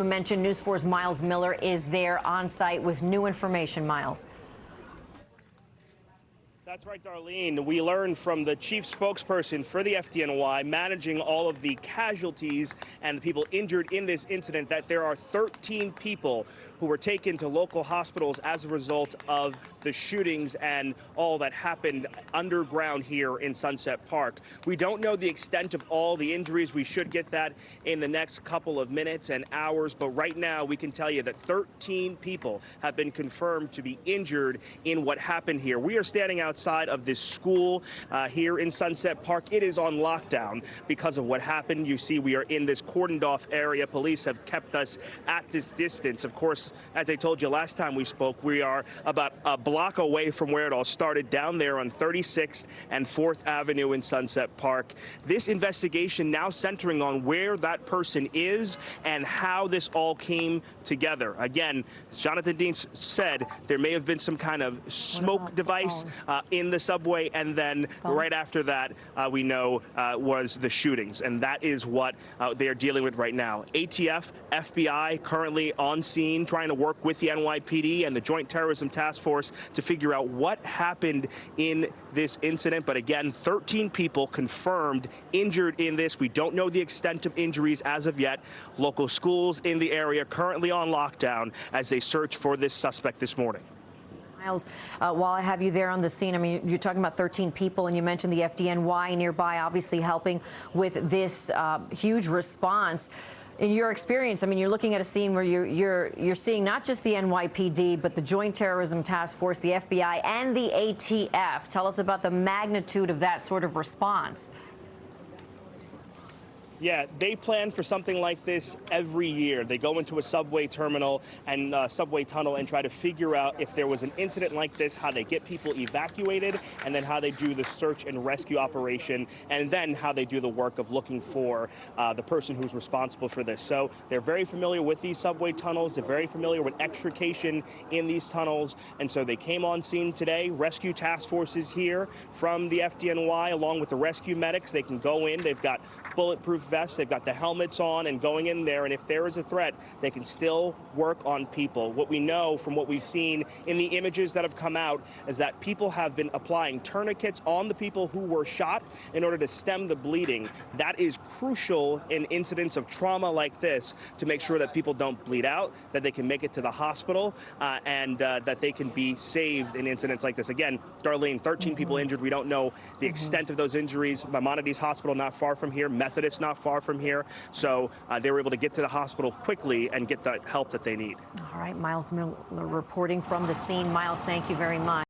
We mentioned News 4's Miles Miller is there on site with new information. Miles. That's right, Darlene. We learned from the chief spokesperson for the FDNY managing all of the casualties and the people injured in this incident that there are 13 people who were taken to local hospitals as a result of the shootings and all that happened underground here in Sunset Park. We don't know the extent of all the injuries. We should get that in the next couple of minutes and hours. But right now, we can tell you that 13 people have been confirmed to be injured in what happened here. We are standing outside of this school here in Sunset Park. It is on lockdown because of what happened. You see, we are in this cordoned off area. Police have kept us at this distance. Of course, as I told you last time we spoke, we are about a block away from where it all started, down there on 36th and 4th Avenue in Sunset Park. This investigation now centering on where that person is and how this all came together. Again, as Jonathan Dean said, there may have been some kind of smoke device in the subway, and then right after that, we know was the shootings, and that is what they are dealing with right now. ATF, FBI currently on scene trying to work with the NYPD and the Joint Terrorism Task Force to figure out what happened in this incident. But again, 13 people confirmed injured in this. We don't know the extent of injuries as of yet. Local schools in the area currently on lockdown as they search for this suspect this morning. Miles, while I have you there on the scene, I mean, you're talking about 13 people, and you mentioned the FDNY nearby, obviously helping with this huge response. In your experience, I mean, you're looking at a scene where you're seeing not just the NYPD, but the Joint Terrorism Task Force, the FBI, and the ATF. Tell us about the magnitude of that sort of response. Yeah, they plan for something like this every year. They go into a subway terminal and subway tunnel and try to figure out if there was an incident like this, how they get people evacuated, and then how they do the search and rescue operation, and then how they do the work of looking for the person who's responsible for this. So they're very familiar with these subway tunnels. They're very familiar with extrication in these tunnels. And so they came on scene today. Rescue task forces here from the FDNY, along with the rescue medics. They can go in. They've got bulletproof vests, they've got the helmets on, and going in there, and if there is a threat, they can still work on people. What we know from what we've seen in the images that have come out is that people have been applying tourniquets on the people who were shot in order to stem the bleeding. That is crucial in incidents of trauma like this to make sure that people don't bleed out, that they can make it to the hospital, and that they can be saved in incidents like this. Again, Darlene, 13 people injured. We don't know the extent of those injuries. Maimonides Hospital not far from here. Methodist not far from here. So they were able to get to the hospital quickly and get the help that they need. All right, Miles Miller reporting from the scene. Miles, thank you very much.